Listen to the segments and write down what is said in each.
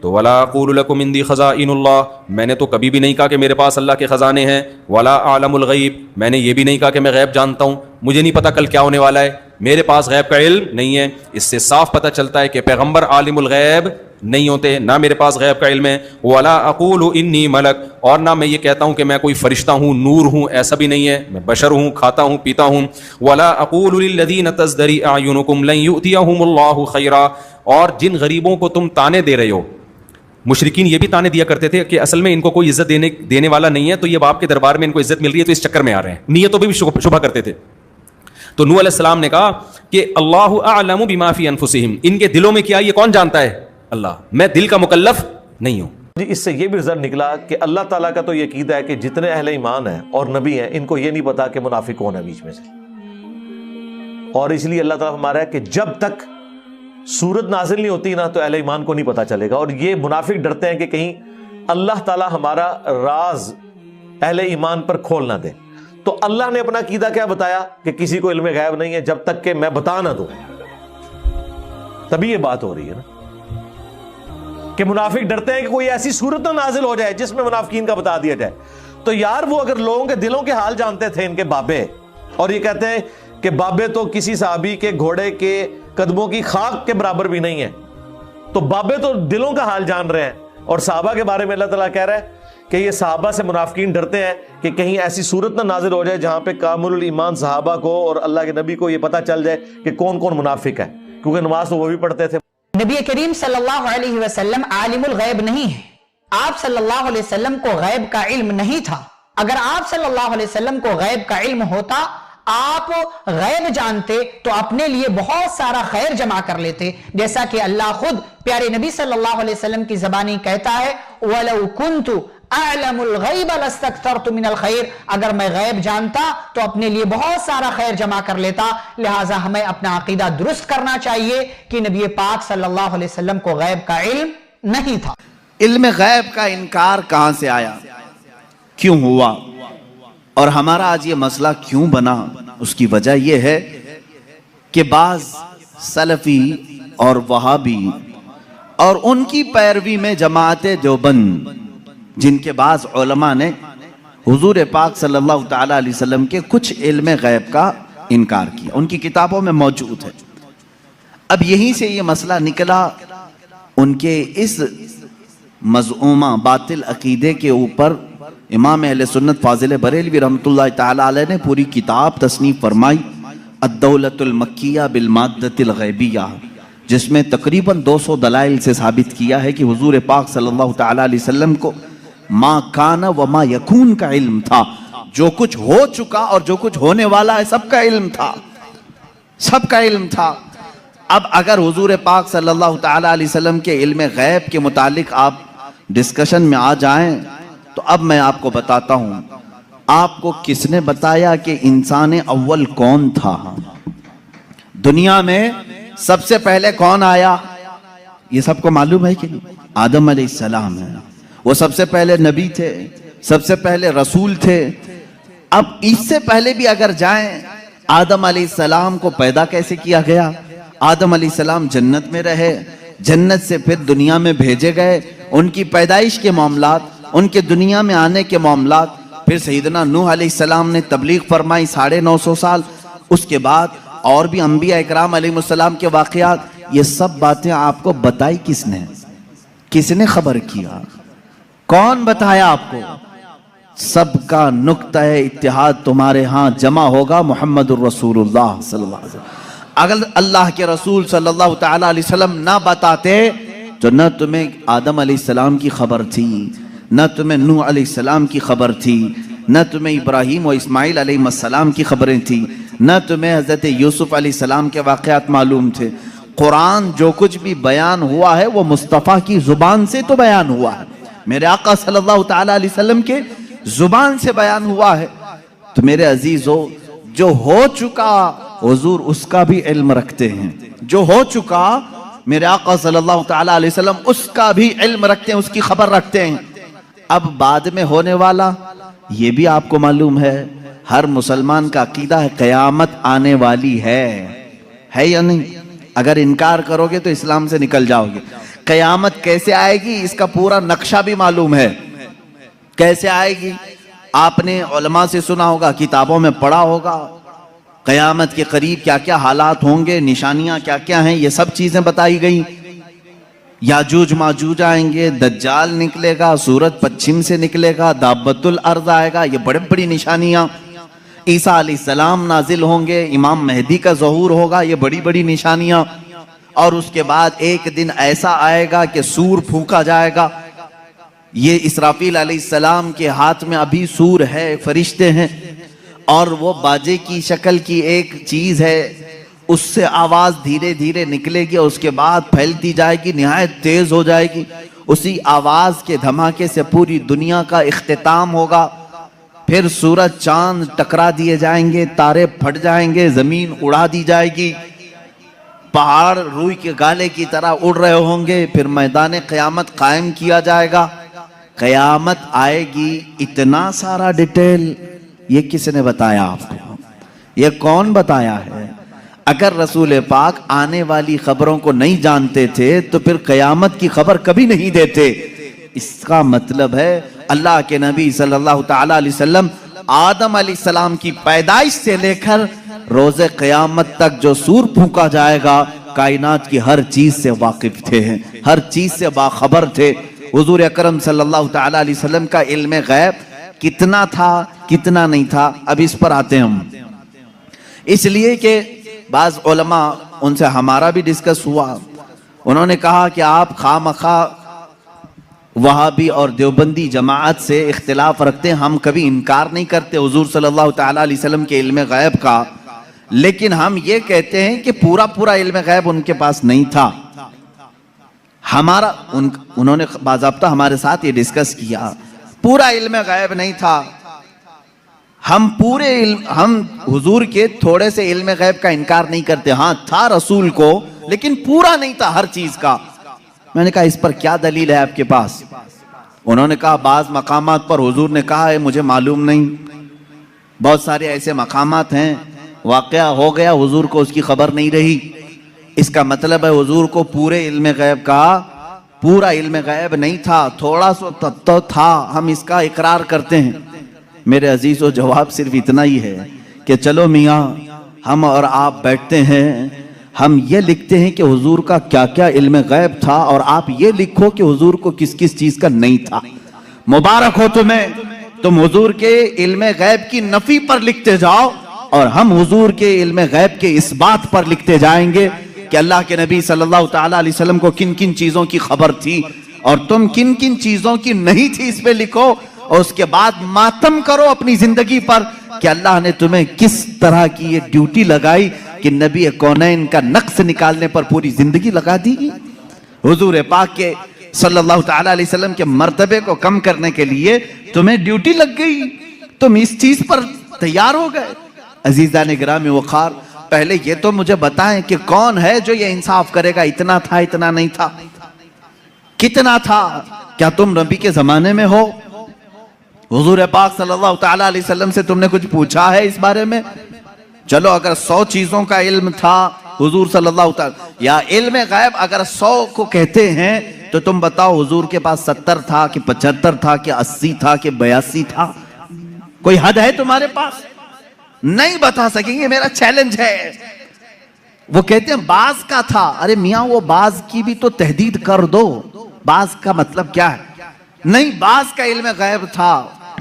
तो वला अक़ूलु लकुम इंदी ख़ज़ाइनुल्लाह, मैंने तो कभी भी नहीं कहा कि मेरे पास अल्लाह के ख़ज़ाने हैं। वला आलमुल गैब, मैंने ये भी नहीं कहा कि मैं गैब जानता हूँ, मुझे नहीं पता कल क्या होने वाला है, मेरे पास गैब का इल्म नहीं है। इससे साफ पता चलता है कि पैगम्बर आलिमुल गैब नहीं होते, ना मेरे पास गैब का इल्म है। वला अक़ूलु इन्नी मलक, और ना मैं ये कहता हूँ कि मैं कोई फरिश्ता हूँ, नूर हूँ, ऐसा भी नहीं है, मैं बशर हूँ, खाता हूँ, पीता हूँ। वला अक़ूलु लिल्लज़ीना तज़दरी अयुनुकुम लन युअतियहुमुल्लाहु खैरा, और जिन गरीबों को तुम ताने दे रहे हो, मुशरिकीन ये भी ताने दिया करते थे कि असल में इनको कोई इज्जत देने वाला नहीं है, तो ये बाप के दरबार में इनको इज्जत मिल रही है, तो इस चक्कर में आ रहे हैं, नीयतों पर भी शुबा करते थे। तो नूह अलैहिस्सलाम ने कहा कि अल्लाहु अअलमु बिमा फी अनफुसिहिम, इनके दिलों में क्या है ये कौन जानता है? अल्लाह, मैं दिल का मुकल्लफ नहीं हूं। जी, इससे ये भी रिजल्ट निकला कि अल्लाह ताला का तो ये अकीदा है कि जितने अहले ईमान हैं और नबी हैं, इनको ये नहीं पता कि मुनाफिक कौन है बीच में से, और इसलिए अल्लाह ताला हमारा है कि जब तक सूरत नाजिल नहीं होती ना, तो अहले ईमान को नहीं पता चलेगा। और ये मुनाफिक डरते हैं कि कहीं अल्लाह ताला हमारा राज अहले ईमान पर खोल ना दे। तो अल्लाह ने अपना अकीदा क्या बताया कि किसी को इल्म गैब नहीं है जब तक कि मैं बता ना दूं। तभी ये बात हो रही है ना कि मुनाफिक डरते हैं कि कोई ऐसी सूरत ना नाजिल हो जाए जिसमें मुनाफिकीन का बता दिया जाए। तो यार, वो अगर लोगों के दिलों के हाल जानते थे इनके बाबे, और ये कहते हैं कि बाबे तो किसी साहबी के घोड़े के कदमों की खाक के बराबर भी नहीं है, तो बाबे तो दिलों का हाल जान रहे हैं। और साहबा के बारे में अल्लाह ताला कह रहा है कि ये साहबा से मुनाफिकीन डरते हैं कि कहीं ऐसी सूरत ना नाजिल हो जाए जहां पे कामुल ईमान साहबा को और अल्लाह के नबी को ये पता चल जाए कि कौन कौन मुनाफिक है, क्योंकि नमाज तो वो भी पढ़ते थे। नबी करीम सल्लल्लाहु अलैहि वसल्लम आलिमुल गैब नहीं है। आप सल्लल्लाहु अलैहि वसल्लम को गैब का इल्म नहीं था। अगर आप सल्लल्लाहु अलैहि वसल्लम को गैब का इल्म होता, आप गैब जानते, तो अपने लिए बहुत सारा खैर जमा कर लेते, जैसा कि अल्लाह खुद प्यारे नबी सल्लल्लाहु अलैहि वसल्लम की ज़बानी कहता है, वलौ कुन्तु अअलमुल गैब लस्तक्तरतु मिनल खैर, अगर मैं गैब जानता तो अपने लिए बहुत सारा खैर जमा कर लेता। लिहाजा हमें अपना अकीदा दुरुस्त करना चाहिए कि नबी पाक सल्लल्लाहु अलैहि वसल्लम को गैब का इल्म नहीं था। इल्म गैब का इनकार कहां से आया, क्यों हुआ, और हमारा आज ये मसला क्यों बना? उसकी वजह यह है कि बाज सलफी और वहाबी और उनकी पैरवी में जमाअते देवबंद, जिनके बाज उलमा ने हुजूर पाक सल्लल्लाहु ताला अलैहि वसल्लम के कुछ इल्म गैब का इनकार किया, उनकी किताबों में मौजूद है। अब यहीं से ये मसला निकला, उनके इस मज़ऊमा बातिल अकीदे के ऊपर इमाम अहले सुन्नत फाजिल बरेलवी रहमतुल्लाह ताला अलैह ने पूरी किताब तसनीफ फरमाई, अद्दौलतुल मक्किया बिल माद्दतिल गैबिया, जिसमें तकरीबन 200 दलाइल से साबित किया है कि हुजूर पाक सल्लल्लाहु ताला अलैहि वसल्लम को मा काना व मा यकून का इल्म था, जो कुछ हो चुका और जो कुछ होने वाला है सबका इल्म था, सबका इल्म था। अब अगर हुजूर पाक सल्लल्लाहु ताला अलैहि वसल्लम के इल्म गैब के मुतालिक आप डिस्कशन में आ जाएं, तो अब मैं आपको बताता हूं, आपको किसने बताया कि इंसान अव्वल कौन था? दुनिया में सबसे पहले कौन आया, ये सबको मालूम है कि नहीं? आदम अलैहिस्सलाम है, वो सबसे पहले नबी थे, सबसे पहले रसूल थे। अब इससे पहले भी अगर जाएं, आदम अलैहिस्सलाम को पैदा कैसे किया गया? आदम अलैहिस्सलाम जन्नत में रहे, जन्नत से फिर दुनिया में भेजे गए, उनकी पैदाइश के मामलात, उनके दुनिया में आने के मामलात, फिर सैयदना नूह अलैहिस्सलाम ने तबलीग फरमाई 950 साल, उसके बाद और भी अंबिया इकराम अलैहिस्सलाम के वाक़यात, ये सब बातें आपको बताई किसने? किसने खबर किया? कौन बताया आपको? सबका नुक्ता इत्तिहाद तुम्हारे यहाँ जमा होगा मुहम्मदुर रसूलुल्लाह सल्लल्लाहु अलैहि वसल्लम। अगर अल्लाह के रसूल सल्लल्लाहु ताला अलैहि वसल्लम ना बताते तो न तुम्हें आदम अलैहिस्सलाम की खबर थी, न तुम्हें नूह अलैहिस्सलाम की खबर थी, न तुम्हें इब्राहीम और इस्माइल अलैहिस्सलाम की खबरें थी, न तुम्हें हज़रत यूसुफ अलैहिस्सलाम के वाक़यात मालूम थे। कुरान जो कुछ भी बयान हुआ है वो मुस्तफ़ा की ज़ुबान से तो बयान हुआ है, मेरे आका सल्लल्लाहु ताला अलैहि वसल्लम के ज़ुबान से बयान हुआ है। तो मेरे अजीज़ों, जो हो चुका हुजूर उसका भी इल्म रखते हैं, जो हो चुका मेरे आका सल्लल्लाहु ताला अलैहि वसल्लम उसका भी इल्म रखते हैं, उसकी खबर रखते हैं। अब बाद में होने वाला ये भी आपको मालूम है, हर मुसलमान का अकीदा है क़यामत आने वाली है या नहीं? अगर इनकार करोगे तो इस्लाम से निकल जाओगे। क़यामत कैसे आएगी इसका पूरा नक्शा भी मालूम है। कैसे आएगी आपने उलमा से सुना होगा, किताबों में पढ़ा होगा। क़यामत के करीब क्या क्या हालात होंगे, निशानियां क्या क्या हैं, ये सब चीजें बताई गई। याजूज माजूज आएंगे, दज्जाल निकलेगा, सूरज पश्चिम से निकलेगा, दाबतुल अर्ज आएगा, ये बड़ी बड़ी निशानियां। ईसा अलैहिस्सलाम नाजिल होंगे, इमाम मेहदी का ज़हूर होगा, ये बड़ी बड़ी निशानियां। और उसके बाद एक दिन ऐसा आएगा कि सूर फूंका जाएगा। ये इसराफील अलैहिस्सलाम के हाथ में अभी सूर है, फरिश्ते हैं, और वो बाजे की शक्ल की एक चीज है, उससे आवाज धीरे धीरे निकलेगी और उसके बाद फैलती जाएगी, निहायत तेज हो जाएगी। उसी आवाज के धमाके से पूरी दुनिया का इख्तिताम होगा। फिर सूरज चांद टकरा दिए जाएंगे, तारे फट जाएंगे, जमीन उड़ा दी जाएगी, पहाड़ रूई के गाले की तरह उड़ रहे होंगे। फिर मैदान क़यामत कायम किया जाएगा। क़यामत आएगी, इतना सारा डिटेल ये किसने बताया आपको? ये कौन बताया है? अगर रसूल पाक आने वाली खबरों को नहीं जानते थे तो फिर क़यामत की खबर कभी नहीं देते। इसका मतलब है अल्लाह के नबी सल्लल्लाहु तआला अलैहि वसल्लम आदम अलैहिस्सलाम की पैदाइश से लेकर रोज़े क़यामत तक जो सूर फूंका जाएगा, कायनात की हर चीज से वाकिफ थे, हर चीज से बाखबर थे। हुजूर अकरम सल्लल्लाहु तआला अलैहि वसल्लम का इल्म गैब कितना था, कितना नहीं था, अब इस पर आते हैं हम। इसलिए कि बाज़ उलमा, उनसे हमारा भी डिस्कस हुआ, उन्होंने कहा कि आप खामखा वहाबी और देवबंदी जमाअत से इख्तिलाफ रखते हैं। हम कभी इनकार नहीं करते हुजूर सल्लल्लाहु तआला अलैहि वसल्लम के इल्म गैब का, लेकिन हम ये कहते हैं कि पूरा पूरा इल्म गैब उनके पास नहीं था। हमारा उन्होंने बाज़ाब्ता हमारे साथ ये डिस्कस किया, पूरा इल्म गैब नहीं था। हम हुजूर के थोड़े से इल्म गैब का इनकार नहीं करते, हाँ था रसूल को, लेकिन पूरा नहीं था हर चीज का। मैंने कहा इस पर क्या दलील है आपके पास? उन्होंने कहा बाज मकामात पर हुजूर ने कहा है मुझे मालूम नहीं। बहुत सारे ऐसे मकामात हैं, वाक़या हो गया, हुजूर को उसकी खबर नहीं रही। इसका मतलब है हुजूर को पूरे इल्म गैब का पूरा इल्म गैब नहीं था, थोड़ा सा तत्व था, हम इसका इकरार करते हैं। मेरे अजीजों, जवाब सिर्फ इतना ही है कि चलो मियाँ, हम और आप बैठते हैं, हम ये लिखते हैं कि हुजूर का क्या क्या इल्म गैब था, और आप ये लिखो कि हुजूर को किस किस चीज का नहीं था। मुबारक हो तुम्हें, तुम हुजूर के इल्म गैब की नफी पर लिखते जाओ, और हम हुजूर के इल्म गैब के इस बात पर लिखते जाएंगे कि अल्लाह के नबी सल्लल्लाहु तआला अलैहि वसल्लम को किन किन चीजों की खबर थी और तुम किन किन चीजों की नहीं थी, इस पे लिखो। और उसके बाद मातम करो अपनी जिंदगी पर कि अल्लाह ने तुम्हें किस तरह की ये ड्यूटी लगाई कि नबी कौनैन का नक्श निकालने पर पूरी जिंदगी लगा दी। हुजूर पाक के सल्लल्लाहु तआला अलैहि वसल्लम के मर्तबे को कम करने के लिए तुम्हें ड्यूटी लग गई, तुम इस चीज पर तैयार हो गए। अजीज़ान गिरामी वक़ार, पहले ये तो मुझे बताएं कि कौन है जो ये इंसाफ करेगा, इतना था इतना नहीं था, कितना था? क्या तुम नबी के जमाने में हो? हुजूर पाक सल्लल्लाहु तआला अलैहि वसल्लम से तुमने कुछ पूछा है इस बारे में? चलो, अगर 100 चीजों का इल्म था हुजूर सल्लल्लाहु तआला, या इल्म गैब अगर 100 को कहते हैं तो तुम बताओ हुजूर के पास 70 था कि 75 था कि 80 था कि 82 था? कोई हद है तुम्हारे पास? नहीं बता सकेंगे, मेरा चैलेंज है। वो कहते हैं बाज का था। अरे मियाँ, वो बाज की भी तो तहदीद कर दो, बाज का मतलब क्या है? नहीं, बाज का इल्म गैब था।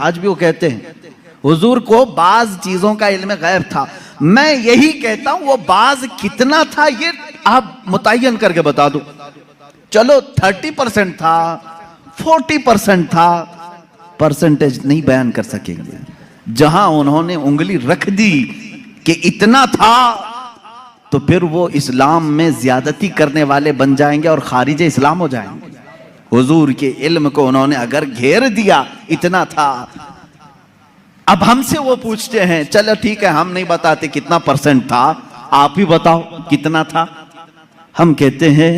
आज भी वो कहते हैं हुजूर को बाज चीजों का इल्म गैब था। मैं यही कहता हूं वो बाज कितना था ये आप मुतय्यन करके बता दो। चलो 30% था, 40% था, परसेंटेज नहीं बयान कर सकेंगे। जहां उन्होंने उंगली रख दी कि इतना था, तो फिर वो इस्लाम में ज्यादती करने वाले बन जाएंगे और खारिज इस्लाम हो जाएंगे। हुजूर के इल्म को उन्होंने अगर घेर दिया इतना था, अब हमसे वो पूछते हैं चलो ठीक है हम नहीं बताते कितना परसेंट था, आप ही बताओ कितना था। हम कहते हैं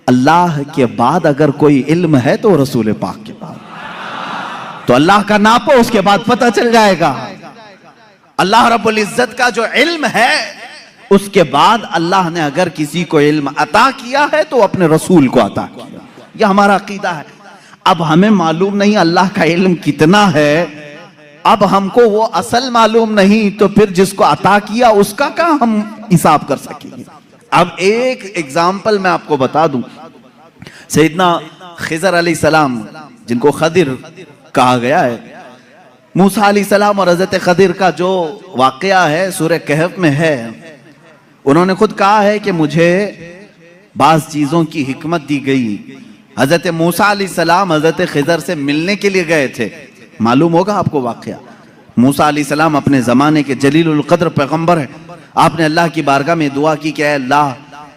अल्लाह के बाद अगर कोई इल्म है तो रसूल पाक के बाद, तो अल्लाह का नापो, उसके बाद पता चल जाएगा। अल्लाह रब्बुल इज्जत का जो इल्म है उसके बाद अल्लाह ने अगर किसी को इल्म अता किया है तो अपने रसूल को अता किया। यह हमारा अकीदा है। अब हमें मालूम नहीं अल्लाह का इल्म कितना है, अब हमको वो असल मालूम नहीं, तो फिर जिसको अता किया उसका क्या हम हिसाब कर सकेंगे। अब एक एग्जाम्पल मैं आपको बता दूं, सैयदना खिजर अलैहिस्सलाम, जिनको खदिर कहा गया है, मूसा अलैहिस्सलाम और हजरत खदिर का जो वाकया है सूरह कहफ में है, उन्होंने खुद कहा है कि मुझे बाज चीजों की हिकमत दी गई। हजरत मूसा अलैहिस्सलाम हजरत खिजर से मिलने के लिए गए थे, मालूम होगा आपको वाकया। मूसा अलैहिस्सलाम अपने जमाने के जलीलुल कद्र पैगंबर है। आपने अल्लाह की बारगाह में दुआ की कि अल्लाह,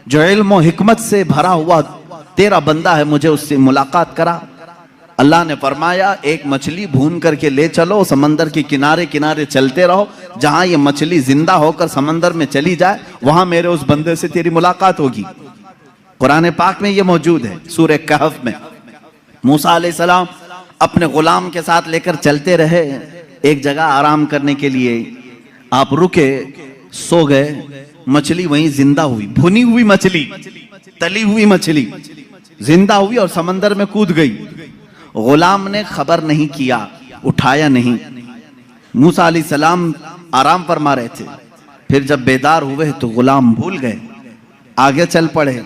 जो इल्म और हिकमत से भरा हुआ तेरा बंदा है, मुझे उससे मुलाकात करा। अल्लाह ने फरमाया, एक मछली भून करके ले चलो, समंदर के किनारे किनारे चलते रहो, जहां ये मछली जिंदा होकर समंदर में चली जाए वहां मेरे उस बंदे से तेरी मुलाकात होगी। कुरान पाक में ये मौजूद है सूरह कहफ में। मूसा अलैहिस्सलाम अपने गुलाम के साथ लेकर चलते रहे, एक जगह आराम करने के लिए आप रुके, सो गए, मछली वहीं जिंदा हुई, भुनी हुई मछली, तली हुई मछली जिंदा हुई और समंदर में कूद गई। गुलाम ने खबर नहीं किया, उठाया नहीं। मूसा अलैहिस्सलाम आराम फरमा रहे थे, फिर जब बेदार हुए तो गुलाम भूल गए, आगे चल पड़े।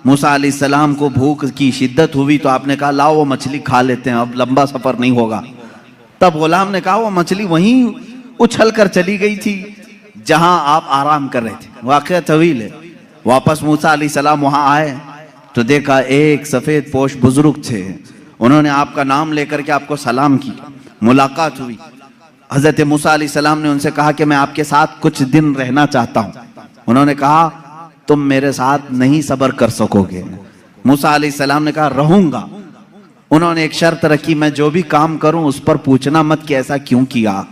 मूसा अलैहिस्सलाम को भूख की शिद्दत हुई तो आपने कहा लाओ वो मछली खा लेते हैं, अब लंबा सफर नहीं होगा। तब गुलाम ने कहा वो मछली वहीं उछल कर चली गई थी जहां आप आराम कर रहे थे। वाकया तवील है। वापस मूसा अलैहिस्सलाम वहां आए तो देखा एक सफेद पोश बुजुर्ग थे, उन्होंने आपका नाम लेकर के आपको सलाम किया, मुलाकात हुई। हजरत मूसा अलैहिस्सलाम ने उनसे कहा कि मैं आपके साथ कुछ दिन रहना चाहता हूं। उन्होंने कहा तुम मेरे साथ नहीं सब्र कर सकोगे। मूसा अलैहिस्सलाम ने कहा रहूंगा। उन्होंने एक शर्त रखी, मैं जो भी काम करूं उस पर पूछना मत कि ऐसा क्यों किया।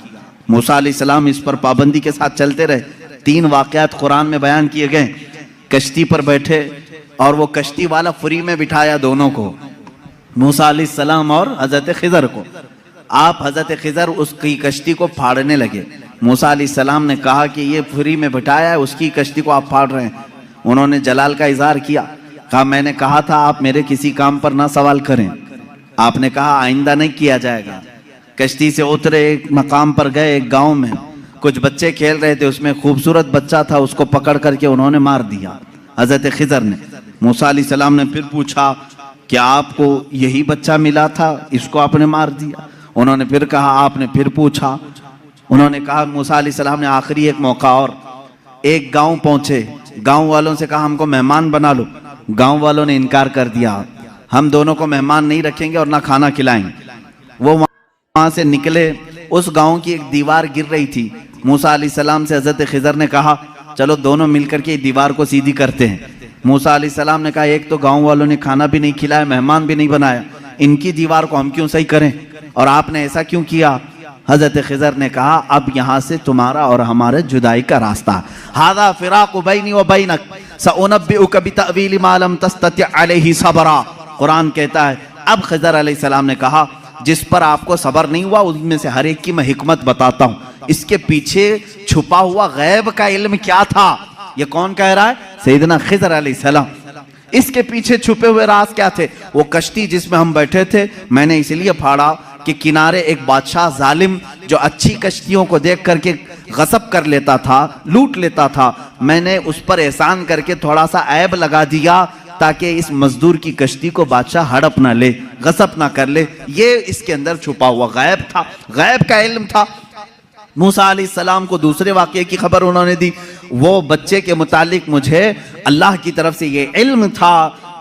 मूसा अलैहिस्सलाम इस पर पाबंदी के साथ चलते रहे। 3 वाकयात कुरान में बयान किए गए। कश्ती पर बैठे और वो कश्ती वाला फ्री में बिठाया दोनों को, मूसा अलैहिस्सलाम और हजरत खिजर को। आप हजरत खिजर उसकी कश्ती को फाड़ने लगे। मूसा अलैहिस्सलाम ने कहा कि ये फ्री में बिठाया है, उसकी कश्ती को आप फाड़ रहे हैं। उन्होंने जलाल का इजहार किया, कहा मैंने कहा था आप मेरे किसी काम पर ना सवाल करें। आपने कहा आइंदा नहीं किया जाएगा। कश्ती से उतरे, एक मकाम पर गए, एक गांव में कुछ बच्चे खेल रहे थे, उसमें खूबसूरत बच्चा था, उसको पकड़ करके उन्होंने मार दिया हजरत खिजर ने। मूसा अलैहिस्सलाम ने फिर पूछा क्या आपको यही बच्चा मिला था, इसको आपने मार दिया? उन्होंने फिर कहा, आपने फिर पूछा। उन्होंने कहा मूसा अलैहिस्सलाम ने आखिरी एक मौका और, एक गांव पहुंचे, गांव वालों से कहा हमको मेहमान बना लो। गांव वालों ने इनकार कर दिया, हम दोनों को मेहमान नहीं रखेंगे और ना खाना खिलाएंगे। वो वहां से निकले, उस गांव की एक दीवार गिर रही थी। मूसा अलैहिस्सलाम से हजरत खिजर ने कहा चलो दोनों मिलकर के दीवार को सीधी करते हैं। मूसा अलैहिस्सलाम ने कहा एक तो गांव वालों ने खाना भी नहीं खिलाया, मेहमान भी नहीं बनाया, इनकी दीवार को हम क्यों सही करें, और आपने ऐसा क्यों किया? हजरत खिजर ने कहा अब यहाँ से तुम्हारा और हमारे जुदाई का रास्ता, हादा फिराकु बैनी व बैनक सउनब्बिउक बितअवील मा लम तस्तति अलैहि सबरा। कुरान कहता है अब खिजर अलैहिस्सलाम ने कहा जिस पर आपको सबर नहीं हुआ उनमें से हर एक की मैं हिकमत बताता हूँ। इसके पीछे छुपा हुआ गैब का इल्म क्या था, ये कौन कह रहा है? सैयदना खिजर अलैहिस्सलाम। इसके पीछे छुपे हुए राज क्या थे? वो कश्ती जिसमें हम बैठे थे, मैंने इसलिए फाड़ा कि किनारे एक बादशाह जालिम जो अच्छी कश्तियों को देख करके गसब कर लेता था, लूट लेता था, मैंने उस पर एहसान करके थोड़ा सा ऐब लगा दिया ताकि इस मजदूर की कश्ती को बादशाह हड़प ना ले, गसब ना कर ले। ये इसके अंदर छुपा हुआ गैब था, गैब का इल्म था। मूसा अलैहिस्सलाम को दूसरे वाक़ये की खबर उन्होंने दी। वो बच्चे के मुतालिक मुझे अल्लाह की तरफ से ये इल्म था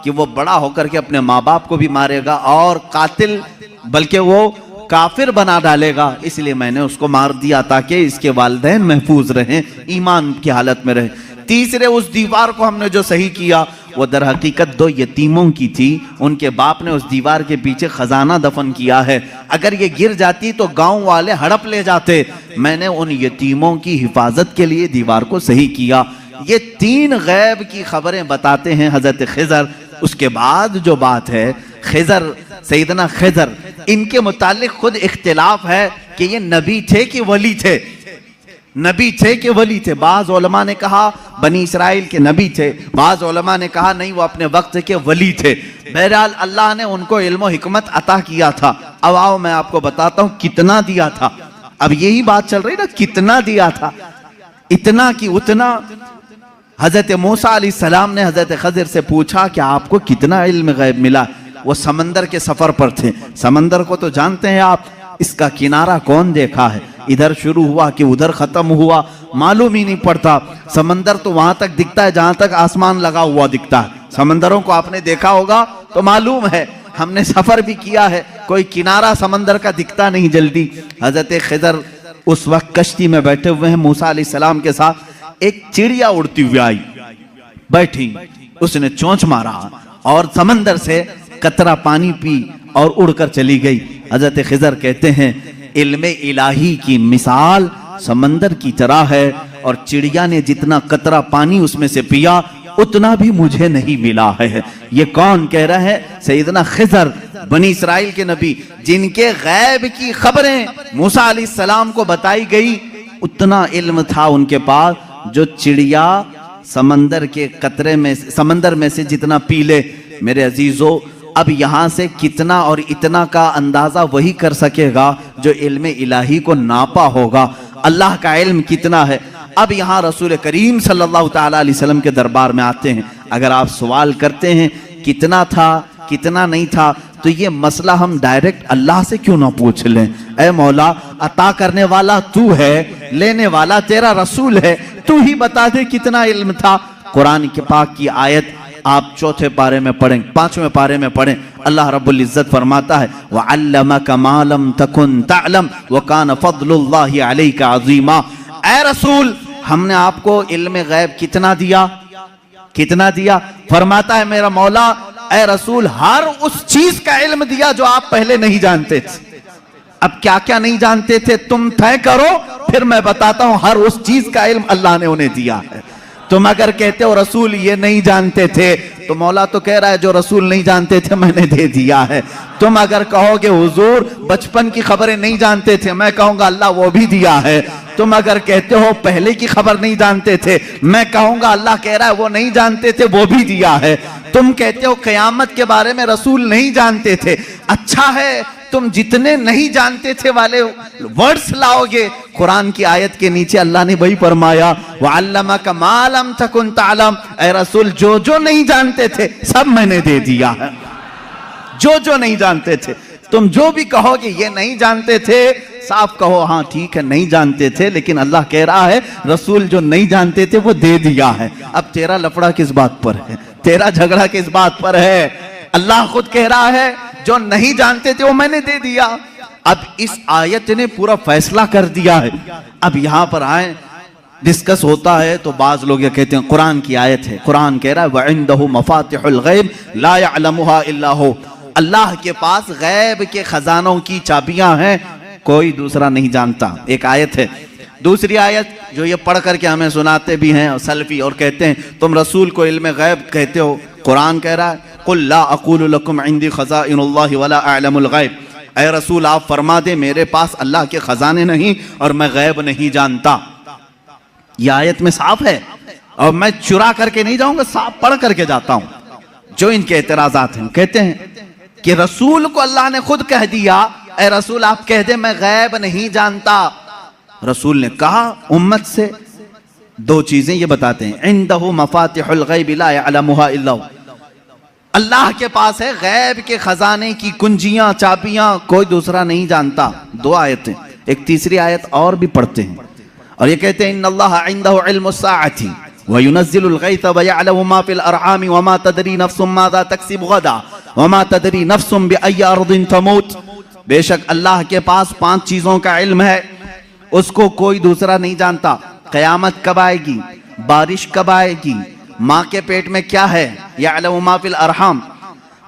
कि वो बड़ा होकर के अपने माँ बाप को भी मारेगा और कातिल बल्कि वो काफिर बना डालेगा, इसलिए मैंने उसको मार दिया ताकि इसके वालिदैन महफूज रहें, ईमान की हालत में रहे। तीसरे, उस दीवार को हमने जो सही किया वो दर हकीकत 2 यतीमों की थी, उनके बाप ने उस दीवार के पीछे खजाना दफन किया है। अगर ये गिर जाती तो गांव वाले हड़प ले जाते। मैंने उन यतीमों की हिफाजत के लिए दीवार को सही किया। ये 3 गैब की खबरें बताते हैं हजरत खिजर। उसके बाद जो बात है खिजर, सैयदना खिजर, इनके मुतालिक खुद इख्तिलाफ है कि ये नबी थे कि वली थे। नबी थे कि वली थे? बाज उलमा ने कहा बनी इसराइल के नबी थे, बाज उलमा ने कहा नहीं वो अपने वक्त के वली थे। बहरहाल अल्लाह ने उनको इल्म हिकमत अता किया था। अब आओ मैं आपको बताता हूं कितना दिया था। अब यही बात चल रही ना, कितना दिया था, इतना कि उतना। हजरत मूसा अलैहिस्सलाम ने हजरत खज़र से पूछा कि आपको कितना इल्म गैब मिला? वो समंदर के सफर पर थे। समंदर को तो जानते हैं आप, इसका किनारा कौन देखा है? इधर शुरू हुआ कि उधर खत्म हुआ, मालूम ही नहीं पड़ता। समंदर तो वहां तक दिखता है जहां तक आसमान लगा हुआ दिखता है। समंदरों को आपने देखा होगा तो मालूम है, हमने सफर भी किया है, कोई किनारा समंदर का दिखता नहीं जल्दी। हजरत खिदर उस वक्त कश्ती में बैठे हुए हैं मूसा अलैहिस्सलाम के साथ। एक चिड़िया उड़ती हुई आई, बैठी, उसने चोंच मारा और समंदर से कतरा पानी पी और उड़कर चली गई। हजरत खिदर कहते हैं इल्मे इलाही की मिसाल समंदर की तरह है, और चिड़िया ने जितना कतरा पानी उसमें से पिया उतना भी मुझे नहीं मिला है। ये कौन कह रहा है? सैयदना खिदर, बनी इसराइल के नबी, जिनके गैब की खबरें मूसा अलैहिस्सलाम को बताई गई। उतना इल्म था उनके पास जो चिड़िया समंदर के कतरे में, समंदर में से जितना पी ले। मेरे अजीजों, अब यहां से कितना और इतना का अंदाजा वही कर सकेगा जो इल्म इलाही को नापा होगा। अल्लाह का इल्म कितना है। अब यहां रसूल करीम सल्लल्लाहु ताला अलैहि वसल्लम के दरबार में आते हैं। अगर आप सवाल करते हैं कितना था कितना नहीं था, तो ये मसला हम डायरेक्ट अल्लाह से क्यों ना पूछ लें? ऐ मौला, अता करने वाला तू है, लेने वाला तेरा रसूल है, तू ही बता दे कितना इल्म था। कुरान के पाक की आयत आप चौथे पारे में पढ़ें, पांचवें पारे में पढ़ें। अल्लाह रब्बुल इज्जत फरमाता है वअल्लमका मा लम तकुन तअलम व कान फज़लुल्लाहि अलैका अज़ीमा। ऐ रसूल, हमने आपको इल्म गैब कितना दिया? कितना दिया? फरमाता है मेरा मौला, ऐ रसूल, हर उस चीज का इल्म दिया जो आप पहले नहीं जानते थे। अब क्या क्या नहीं जानते थे तुम तय करो, फिर मैं बताता हूं। हर उस चीज का इल्म अल्लाह ने उन्हें दिया है। तुम अगर कहते हो रसूल ये नहीं जानते थे, तो मौला तो कह रहा है जो रसूल नहीं जानते थे मैंने दे दिया है। तुम अगर कहोगे हुजूर बचपन की खबरें नहीं जानते थे, मैं कहूंगा अल्लाह वो भी दिया है। तुम अगर कहते हो पहले की खबर नहीं जानते थे, मैं कहूंगा अल्लाह कह रहा है वो नहीं जानते थे, वो भी दिया है। तुम कहते हो क़यामत के बारे में रसूल नहीं जानते थे, अच्छा है, तुम जितने नहीं जानते थे वाले वर्ड्स लाओगे, कुरान की आयत के नीचे अल्लाह ने वही फरमाया वअल्लमका मा लम तकुन तअलम। ऐ रसूल, जो जो नहीं जानते थे सब मैंने दे दिया है। जो जो नहीं जानते थे, तुम जो भी कहोगे ये नहीं जानते थे, साफ कहो हाँ ठीक है नहीं जानते थे, लेकिन अल्लाह कह रहा है रसूल जो नहीं जानते थे वो दे दिया है। अब तेरा लफड़ा किस बात पर है? तेरा झगड़ा किस बात पर है? अल्लाह खुद कह रहा है जो नहीं जानते थे वो मैंने दे दिया। अब इस आयत ने पूरा फैसला कर दिया है। अब यहां पर आए, डिस्कस होता है तो बाज लोग ये कहते हैं कुरान की आयत है, कुरान कह रहा है वइंदहु मफातिहुल गैब ला यअलमुहा इल्ला हु। अल्लाह के पास गैब के खजानों की चाबियां हैं, कोई दूसरा नहीं जानता। एक आयत है। दूसरी आयत जो ये पढ़ करके हमें सुनाते भी हैं सल्फी और कहते हैं तुम रसूल को इल्म गैब कहते हो, कुरान कह रहा है कुल ला अक़ूलु लकुम इंदी ख़ज़ाइनुल्लाहि वला अअलमुल गैब। ऐ रसूल आप फरमा दे मेरे पास अल्लाह के खजाने नहीं और मैं गैब नहीं जानता। यह आयत में साफ है, और मैं चुरा करके नहीं जाऊंगा, साफ पढ़ करके जाता हूं। जो इनके एतराजात हैं, कहते हैं कि रसूल को अल्लाह ने खुद कह दिया ऐ रसूल आप कह दे मैं गैब नहीं जानता। रसूल ने कहा उम्मत से दो चीजें ये बताते हैं, इंदहु मफातिहुल गैब ला यअलमुहा इल्ला हु। अल्लाह के पास है गैब के खजाने की कुंजियां चाबियां, कोई दूसरा नहीं जानता। दो आयतें, एक तीसरी आयत और भी पढ़ते हैं और ये कहते हैं इन्नल्लाह इंदहु इल्मुस साअति व युनज़्ज़िलुल गैथ व यअलमु मा फिल अरहाम व मा तदरी नफ्सुम माज़ा तक्सिबु गदा व मा तदरी नफ्सुम बिअय्यि अर्दिन तमूत। बेशक अल्लाह के पास 5 चीजों का इल्म है, उसको कोई दूसरा नहीं जानता। क़यामत कब आएगी, बारिश कब आएगी, माँ के पेट में क्या है, यअलमु मा फिल अरहाम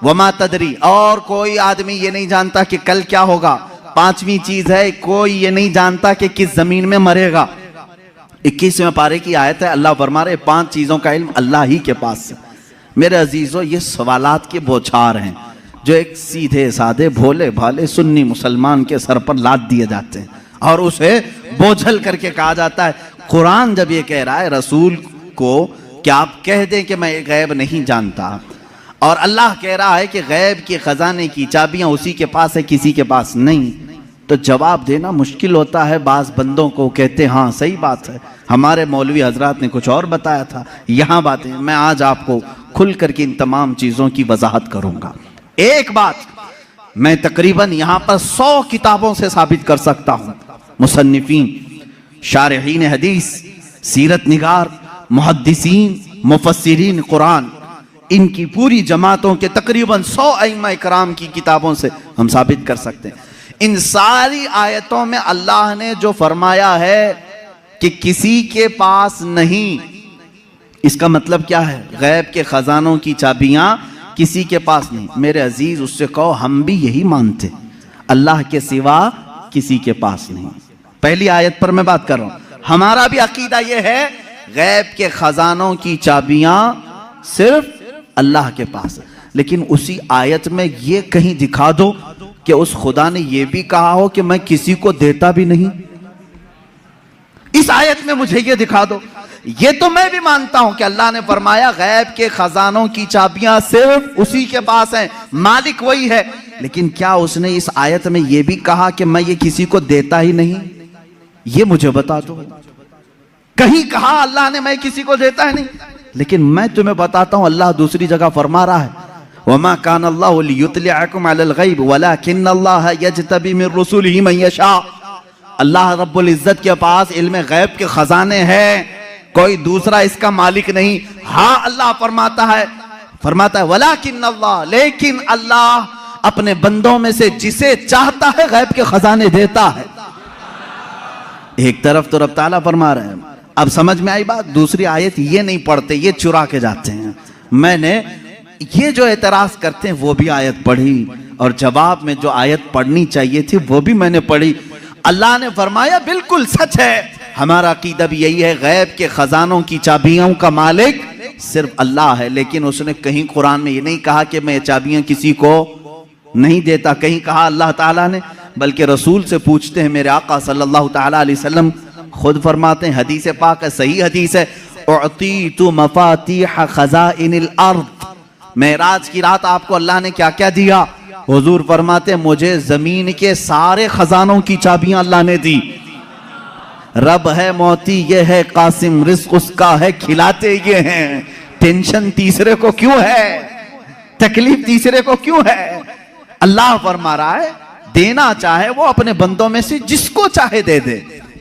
व मा तदरी, और कोई आदमी ये नहीं जानता कि कल क्या होगा। 5वीं चीज है कोई ये नहीं जानता कि किस जमीन में मरेगा। 21वें पारे की आयत है, अल्लाह फरमा रहे 5 चीजों का इल्म अल्लाह ही के पास है। मेरे अजीजों, ये सवालात के बौछार हैं जो एक सीधे साधे भोले भाले सुन्नी मुसलमान के सर पर लाद दिए जाते हैं और उसे बोझल करके कहा जाता है कुरान जब ये कह रहा है रसूल को कि आप कह दें कि मैं गैब नहीं जानता, और अल्लाह कह रहा है कि गैब के खजाने की चाबियां उसी के पास है, किसी के पास नहीं, तो जवाब देना मुश्किल होता है। बाज बंदों को कहते हाँ सही बात है, हमारे मौलवी हजरात ने कुछ और बताया था, यहाँ बातें। मैं आज आपको खुल करके इन तमाम चीज़ों की वजाहत करूँगा। एक बात मैं तकरीबन यहाँ पर 100 किताबों से साबित कर सकता हूँ। मुसन्निफीन, शारहीन हदीस, सीरत निगार, मुहद्दिसीन, मुफस्सिरीन कुरान, इनकी पूरी जमातों के तकरीबन 100 अइम्मा इकराम की किताबों से हम साबित कर सकते हैं। इन सारी आयतों में अल्लाह ने जो फरमाया है कि किसी के पास नहीं, इसका मतलब क्या है? गैब के खजानों की चाबियां किसी के पास नहीं। मेरे अजीज, उससे कहो हम भी यही मानते, अल्लाह के सिवा किसी के पास नहीं। पहली आयत पर मैं बात कर रहा हूं। हमारा भी अकीदा यह है गैब के खजानों की चाबियां सिर्फ अल्लाह के पास है। लेकिन उसी आयत में ये कहीं दिखा दो कि उस खुदा ने यह भी कहा हो कि मैं किसी को देता भी नहीं। इस आयत में मुझे ये दिखा दो। ये तो मैं भी मानता हूं कि अल्लाह ने फरमाया गैब के खजानों की चाबियां सिर्फ उसी के पास हैं, मालिक वही है। लेकिन क्या उसने इस आयत में यह भी कहा कि मैं ये किसी को देता ही नहीं? ये मुझे बता दो। कहीं कहा अल्लाह ने मैं किसी को देता ही नहीं? लेकिन मैं तुम्हें बताता हूं, अल्लाह दूसरी जगह फरमा रहा है, वमा कान अल्लाहु लियुत्लिअकुम अलल गैब वलाकिन्नल्लाह यज्तबी मिन रुसुलिही मन यशा। अल्लाह रब्बुल इज्जत के पास इल्म गैब के खजाने हैं, कोई दूसरा इसका मालिक नहीं। हाँ, अल्लाह फरमाता है वलाकिन्नल्लाह, लेकिन अल्लाह अपने बंदों में से जिसे चाहता है गैब के खजाने देता है। एक तरफ तो रब ताला फरमा रहे हैं, अब समझ में आई बात। दूसरी आयत ये नहीं पढ़ते, ये चुरा के जाते हैं। मैंने ये जो एतराज करते हैं वो भी आयत पढ़ी, और जवाब में जो आयत पढ़नी चाहिए थी वो भी मैंने पढ़ी। अल्लाह ने फरमाया बिल्कुल सच है, हमारा अकीदा भी यही है, गैब के खजानों की चाबियों का मालिक सिर्फ अल्लाह है। लेकिन उसने कहीं कुरान में ये नहीं कहा कि मैं ये चाबियां किसी को नहीं देता, कहीं कहा अल्लाह ताला ने, बल्कि रसूल से पूछते हैं। मेरे आका सल्लल्लाहु ताला अलैहि वसल्लम खुद फरमाते हैं, हदीस पाक है, सही हदीस है, उअतीतु मफातीह खज़ाइनिल अर्द। मेराज की रात आपको अल्लाह ने क्या क्या दिया? हुजूर फरमाते हैं, मुझे जमीन के सारे खजानों की चाबियां अल्लाह ने दी। रब है मोती ये है कासिम, रिस्क उसका है खिलाते ये हैं। टेंशन तीसरे को क्यों है? तकलीफ तीसरे को क्यों है? अल्लाह फरमा रहा है देना चाहे वो अपने बंदों में से जिसको चाहे दे दे।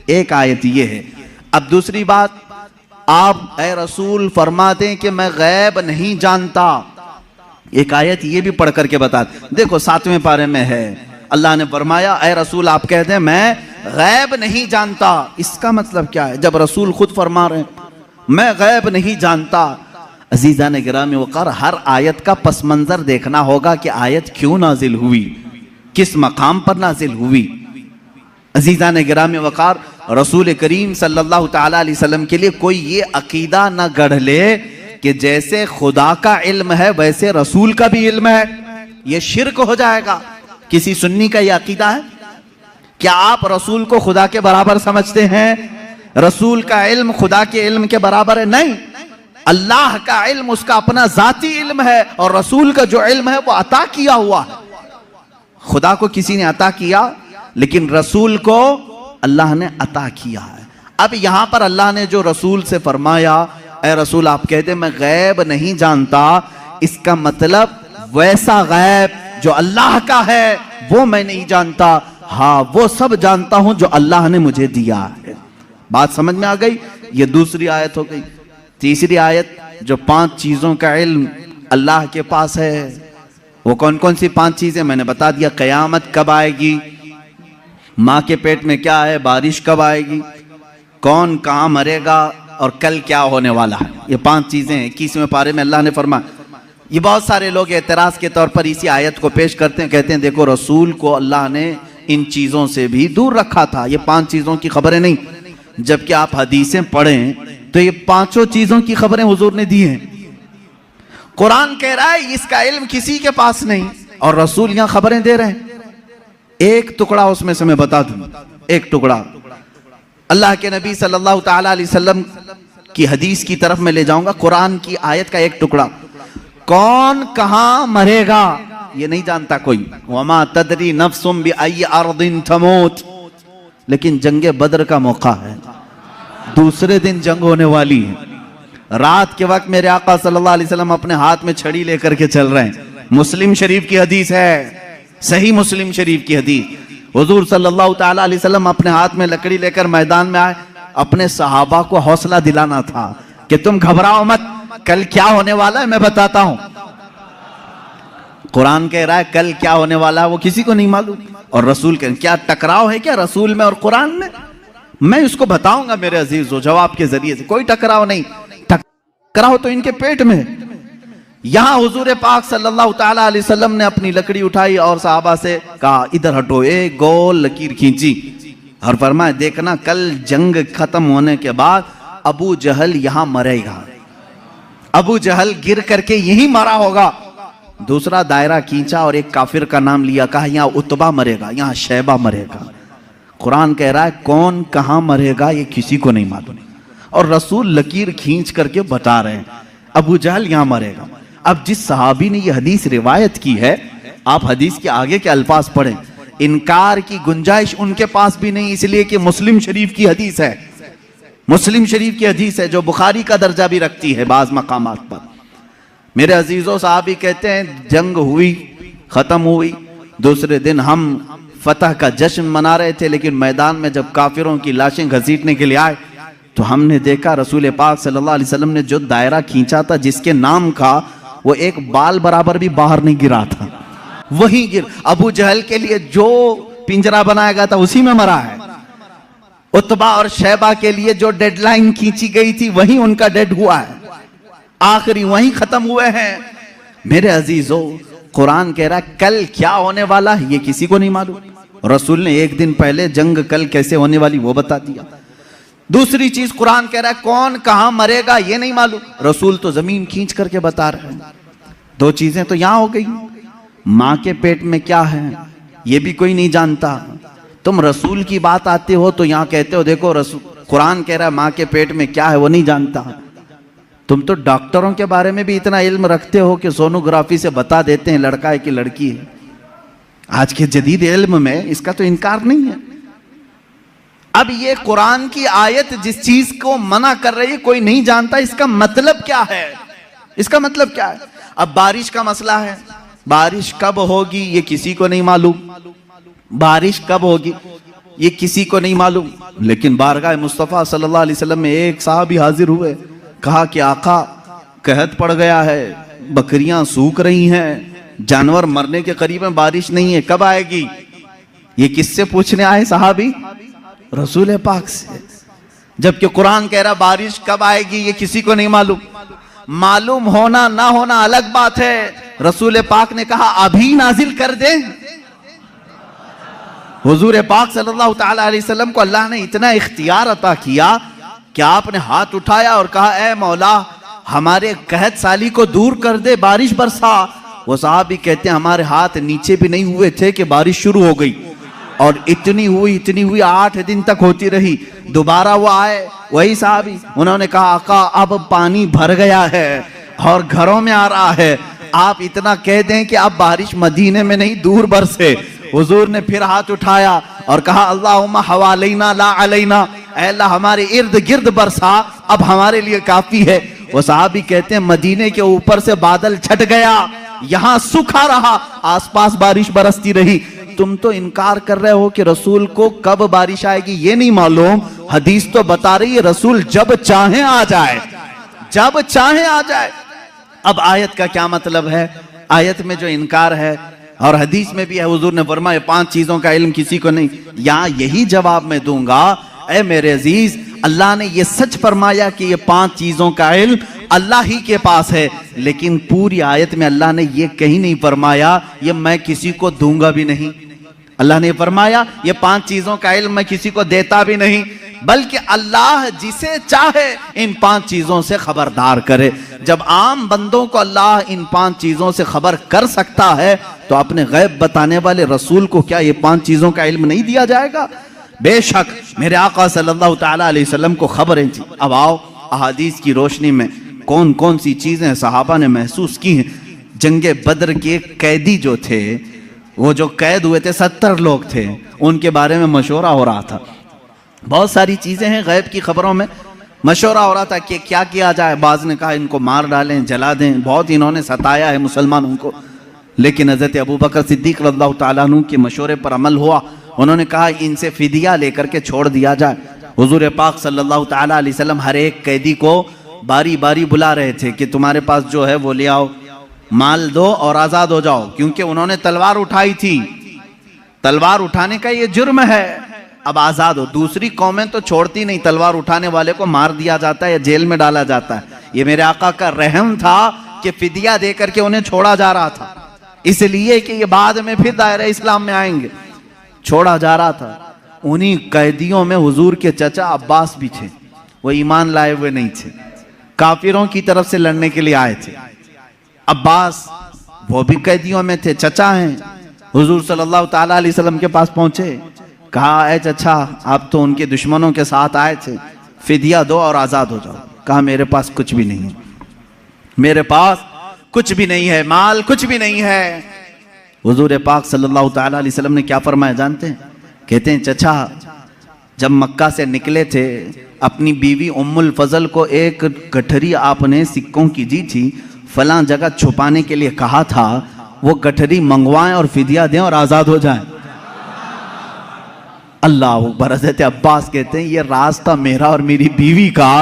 एक आयत ये है। अब दूसरी बात, आप ऐ रसूल फरमा दें कि मैं गैब नहीं जानता। एक आयत ये भी पढ़ करके बता। देखो 7वें पारे में है, अल्लाह ने फरमाया ऐ रसूल आप कह दें मैं गैब नहीं जानता। इसका मतलब क्या है? जब रसूल खुद फरमा रहे हैं मैं गैब नहीं जानता। अजीज़ान गिरामी वक़ार, हर आयत का पस मंज़र देखना होगा कि आयत क्यों नाजिल हुई, किस मकाम पर नाजिल हुई। अजीज़ान गिरामी वक़ार, रसूल करीम सल्लल्लाहु ताला अलैहि वसल्लम के लिए कोई ये अकीदा न गढ़ ले कि जैसे खुदा का इल्म है वैसे रसूल का भी इल्म है। ये शिर्क हो जाएगा। किसी सुन्नी का ये अकीदा है? क्या आप रसूल को खुदा के बराबर समझते हैं? रसूल का इल्म खुदा के इल्म के बराबर है? नहीं। अल्लाह का इल्म उसका अपना जाती इल्म है, और रसूल का जो इल्म है वो अता किया हुआ है। खुदा को किसी ने अता किया, लेकिन रसूल को अल्लाह ने अता किया है। अब यहां पर अल्लाह ने जो रसूल से फरमाया ऐ रसूल आप कहते मैं गैब नहीं जानता, इसका मतलब वैसा गैब जो अल्लाह का है वो मैं नहीं जानता। हाँ, वो सब जानता हूं जो अल्लाह ने मुझे दिया है। बात समझ में आ गई? ये दूसरी आयत हो गई। तीसरी आयत, जो 5 चीजों का इल्म अल्लाह के पास है, वो कौन कौन सी 5 चीजें मैंने बता दिया। कयामत कब आएगी, माँ के पेट में क्या है, बारिश कब आएगी, कौन कहाँ मरेगा, और कल क्या होने वाला है। ये 5 चीजें 21वें पारे में अल्लाह ने फरमाया। ये बहुत सारे लोग एतराज के तौर पर इसी आयत को पेश करते हैं, कहते हैं देखो रसूल को अल्लाह ने इन चीजों से भी दूर रखा था, ये 5 चीजों की खबरें नहीं। जबकि आप हदीसें पढ़ें तो ये 5 चीजों की खबरें हुजूर ने दी हैं। कुरान कह रहा है इसका इल्म किसी के पास नहीं, और रसूल यहां खबरें दे रहे हैं। एक टुकड़ा उसमें से मैं बता दूं, एक टुकड़ा अल्लाह के नबी सल्लल्लाहु ताला अलैहि वसल्लम की हदीस की तरफ मैं ले जाऊंगा। कुरान की आयत का एक टुकड़ा, कौन कहां मरेगा ये नहीं जानता कोई। वमा तदरी नफ्सुम बिअय्यि अर्दिन तमूत, लेकिन जंगे बद्र का मौका है, दूसरे दिन जंग होने वाली है। रात के वक्त मेरे आका सल्लल्लाहु अलैहि वसल्लम अपने हाथ में छड़ी लेकर के चल रहे हैं। मुस्लिम शरीफ की हदीस है, सही मुस्लिम शरीफ की हदीस। हुजूर सल्लल्लाहु ताला अलैहि वसल्लम अपने हाथ में लकड़ी लेकर मैदान में आए। अपने सहाबा को हौसला दिलाना था कि तुम घबराओ मत, कल क्या होने वाला है मैं बताता हूं। कुरान कह रहा है कल क्या होने वाला है वो किसी को नहीं मालूम, और रसूल कह क्या टकराव है क्या रसूल में और कुरान में? मैं इसको बताऊंगा मेरे अजीजों जवाब के जरिए से। कोई टकराव नहीं, टकराव तो इनके पेट में। यहां हुजूर पाक सल्लल्लाहु ताला अलैहि वसल्लम ने अपनी लकड़ी उठाई और सहाबा से कहा इधर हटो, एक गोल लकीर खींची और फरमाया देखना कल जंग खत्म होने के बाद अबू जहल यहां मरेगा, अबू जहल गिर करके यहीं मरा होगा। दूसरा दायरा खींचा और एक काफिर का नाम लिया, कहा यहां उतबा मरेगा, यहां शैबा मरेगा। कुरान कह रहा है कौन कहां मरेगा ये किसी को नहीं मालूम, और रसूल लकीर खींच करके बता रहे हैं अबू जहल यहां मरेगा। अब जिस सहाबी ने ये हदीस रिवायत की है, आप हदीस के आगे के अल्फाज पढ़ें, इनकार की गुंजाइश उनके पास भी नहीं, इसलिए कि मुस्लिम शरीफ की हदीस है, मुस्लिम शरीफ की हदीस है जो बुखारी का दर्जा भी रखती है बाज मकामात पर। मेरे अजीजों साहबी कहते हैं जंग हुई, खत्म हुई, दूसरे दिन हम फतह का जश्न मना रहे थे, लेकिन मैदान में जब काफिरों की लाशें घसीटने के लिए आए तो हमने देखा रसूल पाक सल्लल्लाहु अलैहि वसल्लम ने जो दायरा खींचा था जिसके नाम का, वो एक बाल बराबर भी बाहर नहीं गिरा था, वही गिर। अबू जहल के लिए जो पिंजरा बनाया गया था उसी में मरा है। उतबा और शैबा के लिए जो डेडलाइन खींची गई थी वही उनका डेड हुआ है, आखिरी वही खत्म हुए हैं। मेरे अजीजों कुरान कह रहा है कल क्या होने वाला है ये किसी को नहीं मालूम। रसूल ने एक दिन पहले जंग कल कैसे होने वाली वो बता दिया। दूसरी चीज कुरान कह रहा है कौन कहां मरेगा ये नहीं मालूम, रसूल तो जमीन खींच करके बता रहे हैं। दो चीजें तो यहां हो गई, मां के पेट में क्या है ये भी कोई नहीं जानता। तुम रसूल की बात आते हो तो यहां कहते हो देखो रसूल, कुरान कह रहा है मां के पेट में क्या है वो नहीं जानता। तुम तो डॉक्टरों के बारे में भी इतना इल्म रखते हो कि सोनोग्राफी से बता देते हैं लड़का है कि लड़की है। आज के जदीद इल्म में इसका तो इनकार नहीं है। अब ये कुरान की आयत जिस चीज को मना कर रही है कोई नहीं जानता, इसका मतलब क्या है? इसका मतलब क्या है? अब बारिश का मसला है, बारिश कब होगी ये किसी को नहीं मालूम, बारिश कब होगी ये किसी को नहीं मालूम। लेकिन बारगाह मुस्तफ़ा सल्लल्लाहु अलैहि वसल्लम में एक साहबी हाजिर हुए, कहा कि आका कहत पड़ गया है, बकरियां सूख रही हैं, जानवर मरने के करीब में, बारिश नहीं है, कब आएगी? ये किससे पूछने आए साहबी? रसूल पाक से। जबकि कुरान कह रहा बारिश कब आएगी ये किसी को नहीं मालूम। मालूम होना ना होना अलग बात है। रसूल पाक ने कहा अभी नाजिल कर दे। हुजूर पाक सल्लल्लाहु ताला अलैहि वसल्लम को अल्लाह ने इतना इख्तियार अता किया कि आपने हाथ उठाया और कहा ए मौला हमारे कहत साली को दूर कर दे, बारिश बरसा। वो साहबी कहते हैं हमारे हाथ नीचे भी नहीं हुए थे कि बारिश शुरू हो गई, और इतनी हुई 8 दिन तक होती रही। दोबारा वो आए वही साहबी, उन्होंने कहा आका अब पानी भर गया है और घरों में आ रहा है, आप इतना कह दें कि अब बारिश मदीने में नहीं दूर बरसे। हुजूर ने फिर हाथ उठाया और कहा अल्लाहुम्मा हवालैना ला अलैना, ऐ अल्लाह हमारे इर्द गिर्द बरसा, अब हमारे लिए काफी है। वो साहबी कहते हैं मदीने के ऊपर से बादल छट गया, यहां सूखा रहा, आसपास बारिश बरसती रही। तुम तो इनकार कर रहे हो कि रसूल को कब बारिश आएगी ये नहीं मालूम। हदीस तो बता रही है रसूल जब चाहे आ जाए, जब चाहे आ जाए। अब आयत का क्या मतलब है? आयत में जो इनकार है और हदीस में भी है, हुजूर ने फरमाया 5 चीजों का इल्म किसी को नहीं। यहां यही जवाब मैं दूंगा, ऐ मेरे अजीज अल्लाह ने ये सच फरमाया कि ये 5 चीजों का इल्म अल्लाह ही के पास है, लेकिन पूरी आयत में अल्लाह ने ये कहीं नहीं फरमाया ये मैं किसी को दूंगा भी नहीं। अल्लाह ने फरमाया ये 5 चीजों का इल्म मैं किसी को देता भी नहीं, बल्कि अल्लाह जिसे चाहे इन 5 चीजों से खबरदार करे। जब आम बंदों को अल्लाह इन 5 चीजों से खबर कर सकता है तो अपने गैब बताने वाले रसूल को क्या ये 5 चीजों का इल्म नहीं दिया जाएगा? बेशक मेरे आका सल्लल्लाहु ताला अलैहि वसल्लम को खबरें थी। अब आओ अहादीस की रोशनी में कौन कौन सी चीजें सहाबा ने महसूस की हैं। जंगे बद्र के कैदी जो थे, वो जो कैद हुए थे 70 लोग थे, उनके बारे में मशवरा हो रहा था। बहुत सारी चीजें हैं गैब की खबरों में, मशवरा हो रहा था कि क्या किया जाए। बाज ने कहा इनको मार डालें, जला दें, बहुत इन्होंने सताया है मुसलमानों को। लेकिन हज़रत अबू बकर सिद्दीक़ रज़ियल्लाहु ताला अन्हु के मशवरे पर अमल हुआ। उन्होंने कहा इनसे फिदिया लेकर के छोड़ दिया जाए। हुजूर पाक सल्लल्लाहु ताला अलैहि वसल्लम हर एक कैदी को बारी बारी बुला रहे थे कि तुम्हारे पास जो है वो ले आओ, माल दो और आज़ाद हो जाओ, क्योंकि उन्होंने तलवार उठाई थी। तलवार उठाने का ये जुर्म है, अब आज़ाद हो। दूसरी कौमें तो छोड़ती नहीं, तलवार उठाने वाले को मार दिया जाता है या जेल में डाला जाता है। ये मेरे आका का रहम था कि फिदिया दे करके उन्हें छोड़ा जा रहा था, इसलिए कि ये बाद में फिर दायरा इस्लाम में आएंगे, छोड़ा जा रहा था। उन्हीं कैदियों में हुजूर के चचा अब्बास भी थे। वो ईमान लाए हुए नहीं थे, काफिरों की तरफ से लड़ने के लिए आए थे। अब्बास वो भी कैदियों में थे, चचा हैं। हुजूर सल्लल्लाहु ताला अलैहि वसल्लम के पास पहुंचे, कहा ऐ चचा आप तो उनके दुश्मनों के साथ आए थे, फिदिया दो और आज़ाद हो जाओ। कहा मेरे पास कुछ भी नहीं है, मेरे पास कुछ भी नहीं है, माल कुछ भी नहीं है। हुजूर पाक सल्लल्लाहु ताला अलैहि वसल्लम ने क्या फरमाया जानते हैं? कहते हैं चचा जब मक्का से निकले थे, अपनी बीवी उम्मुल फजल को एक गठरी आपने सिक्कों की दी थी, फलां जगह छुपाने के लिए कहा था, वो गठरी मंगवाएं और फिदिया दें और आज़ाद हो जाएं। अल्लाह अकबर। हज़रत अब्बास कहते हैं ये राज था मेरा और मेरी बीवी का,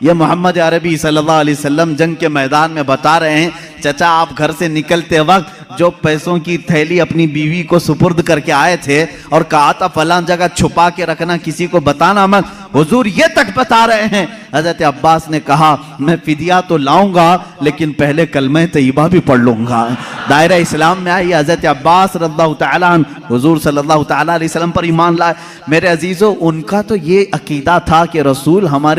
ये मोहम्मद अरबी सल्लल्लाहु अलैहि वसल्लम जंग के मैदान में बता रहे हैं। चचा आप घर से निकलते वक्त जो पैसों की थैली अपनी बीवी को सुपुर्द करके आए थे और कहा था फलां जगह छुपा के रखना, किसी को बताना मत, हुजूर ये तक बता रहे हैं। हज़रत अब्बास ने कहा मैं फिदिया तो लाऊंगा लेकिन पहले कलमा तैयबा भी पढ़ लूंगा। दायरा इस्लाम में आई हज़रत अब्बास रज़ियल्लाहु ताला अन्हु हुजूर सल्लल्लाहु ताला अलैहि वसल्लम पर ईमान लाए। मेरे अजीजों, उनका तो ये अकीदा था कि रसूल हमारे